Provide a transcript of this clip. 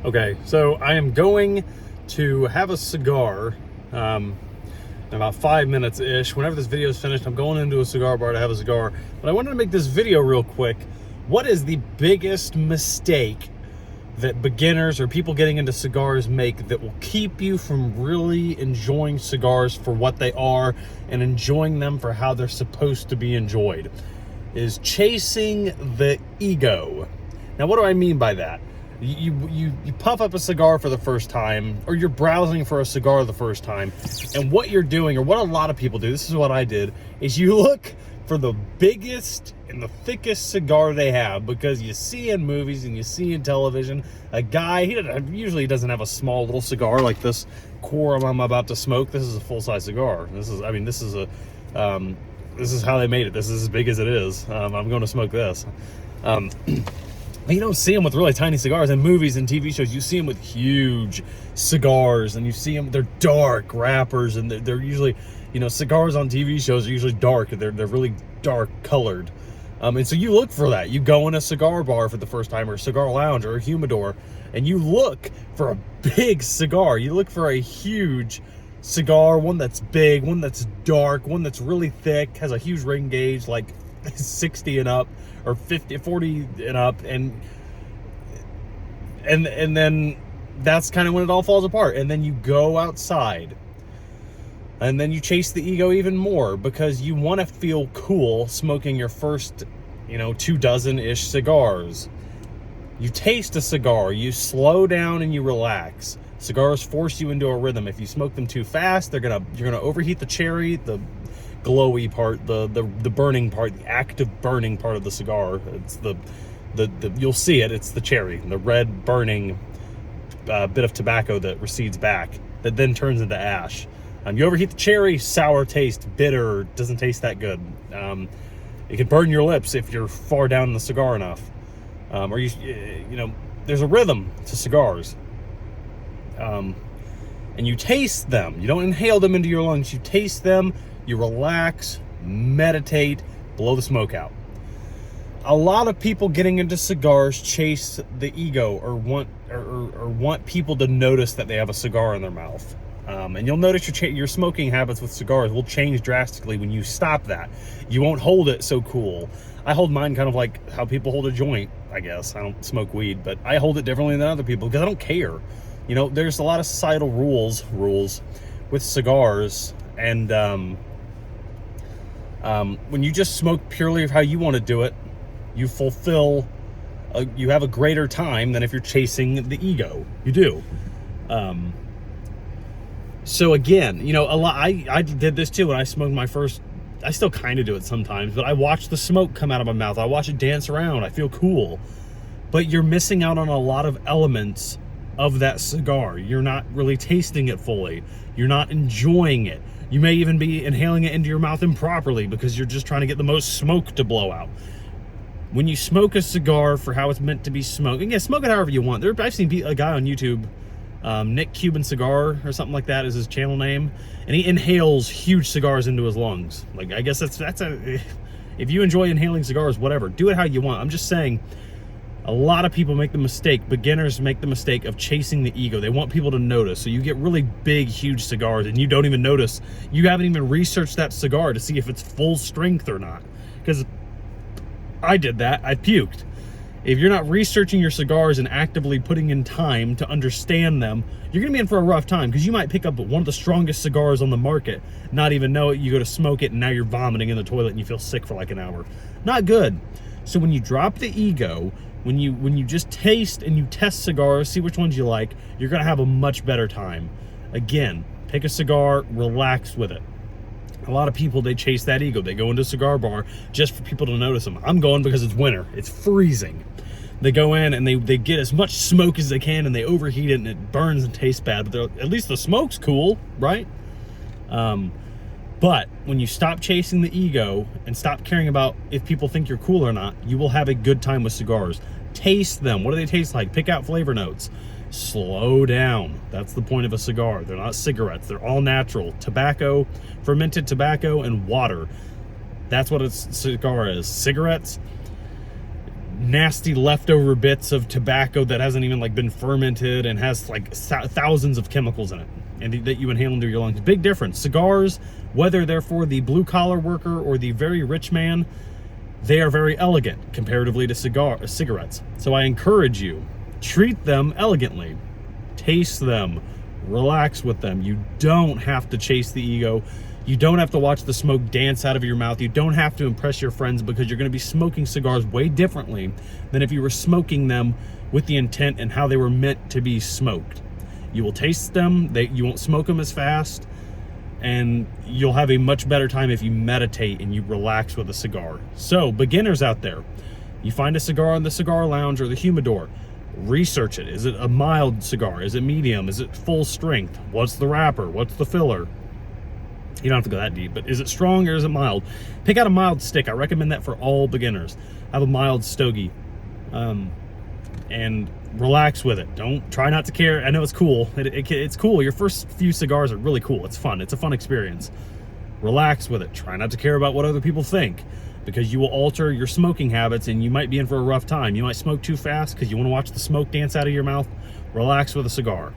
Okay, so I am going to have a cigar in about 5 minutes-ish. Whenever this video is finished, I'm going into a cigar bar to have a cigar. But I wanted to make this video real quick. What is the biggest mistake that beginners or people getting into cigars make that will keep you from really enjoying cigars for what they are and enjoying them for how they're supposed to be enjoyed? Is chasing the ego. Now, what do I mean by that? You puff up a cigar for the first time, or you're browsing for a cigar the first time, and what you're doing, or what a lot of people do, this is what I did, is you look for the biggest and the thickest cigar they have, because you see in movies and you see in television a guy, he usually doesn't have a small little cigar like this Quorum I'm about to smoke. This is a full-size cigar. This is how they made it. This is as big as it is. I'm going to smoke this. You don't see them with really tiny cigars. In movies and TV shows, you see them with huge cigars, and you see them, they're dark wrappers, and they're usually, cigars on TV shows are usually dark. They're really dark colored. And so you look for that. You go in a cigar bar for the first time, or a cigar lounge, or a humidor, and you look for a big cigar. You look for a huge cigar, one that's big, one that's dark, one that's really thick, has a huge ring gauge, like 60 and up, or 40 and up, and then that's kind of when it all falls apart. And then you go outside, and then you chase the ego even more, because you want to feel cool smoking your first 2 dozen-ish cigars. You taste a cigar, you slow down and you relax. Cigars force you into a rhythm. If you smoke them too fast, you're gonna overheat the cherry, the glowy part, the burning part, the active burning part of the cigar. It's the you'll see it. It's the cherry, the red burning bit of tobacco that recedes back, that then turns into ash. You overheat the cherry, sour taste, bitter, doesn't taste that good. It can burn your lips if you're far down in the cigar enough. Or there's a rhythm to cigars. And you taste them. You don't inhale them into your lungs. You taste them. You relax, meditate, blow the smoke out. A lot of people getting into cigars chase the ego, or want people to notice that they have a cigar in their mouth. And you'll notice your smoking habits with cigars will change drastically when you stop that. You won't hold it so cool. I hold mine kind of like how people hold a joint, I guess. I don't smoke weed, but I hold it differently than other people because I don't care. There's a lot of societal rules with cigars, and when you just smoke purely of how you want to do it, you you have a greater time than if you're chasing the ego. You do. So again, a lot, I did this too when I smoked my first. I still kind of do it sometimes, but I watch the smoke come out of my mouth. I watch it dance around. I feel cool. But you're missing out on a lot of elements of that cigar. You're not really tasting it fully. You're not enjoying it. You may even be inhaling it into your mouth improperly because you're just trying to get the most smoke to blow out. When you smoke a cigar for how it's meant to be smoked, and smoke it however you want. I've seen a guy on YouTube, Nick Cuban Cigar or something like that is his channel name, and he inhales huge cigars into his lungs. Like, I guess if you enjoy inhaling cigars, whatever, do it how you want. I'm just saying, a lot of people make the mistake, beginners make the mistake of chasing the ego. They want people to notice. So you get really big, huge cigars and you don't even notice. You haven't even researched that cigar to see if it's full strength or not. Because I did that. I puked. If you're not researching your cigars and actively putting in time to understand them, you're going to be in for a rough time, because you might pick up one of the strongest cigars on the market, not even know it. You go to smoke it and now you're vomiting in the toilet and you feel sick for like an hour. Not good. So when you drop the ego, when you just taste and you test cigars, see which ones you like, you're going to have a much better time. Again, pick a cigar, relax with it. A lot of people, they chase that ego. They go into a cigar bar just for people to notice them. I'm going because it's winter. It's freezing. They go in and they get as much smoke as they can, and they overheat it and it burns and tastes bad, but at least the smoke's cool, right? But when you stop chasing the ego and stop caring about if people think you're cool or not, you will have a good time with cigars. Taste them. What do they taste like? Pick out flavor notes. Slow down. That's the point of a cigar. They're not cigarettes. They're all natural. Tobacco, fermented tobacco, and water. That's what a cigar is. Cigarettes, nasty leftover bits of tobacco that hasn't even like been fermented and has like thousands of chemicals in it, and that you inhale into your lungs. Big difference. Cigars, whether they're for the blue collar worker or the very rich man, they are very elegant comparatively to cigarettes. So I encourage you, treat them elegantly, taste them, relax with them. You don't have to chase the ego. You don't have to watch the smoke dance out of your mouth. You don't have to impress your friends, because you're going to be smoking cigars way differently than if you were smoking them with the intent and how they were meant to be smoked. You will taste them, you won't smoke them as fast, and you'll have a much better time if you meditate and you relax with a cigar. So, beginners out there, you find a cigar in the cigar lounge or the humidor, research it. Is it a mild cigar? Is it medium? Is it full strength? What's the wrapper? What's the filler? You don't have to go that deep, but is it strong or is it mild? Pick out a mild stick. I recommend that for all beginners. Have a mild stogie, and relax with it. Don't try not to care. I know it's cool. It's cool. Your first few cigars are really cool. It's fun. It's a fun experience. Relax with it. Try not to care about what other people think, because you will alter your smoking habits and you might be in for a rough time. You might smoke too fast because you want to watch the smoke dance out of your mouth. Relax with a cigar.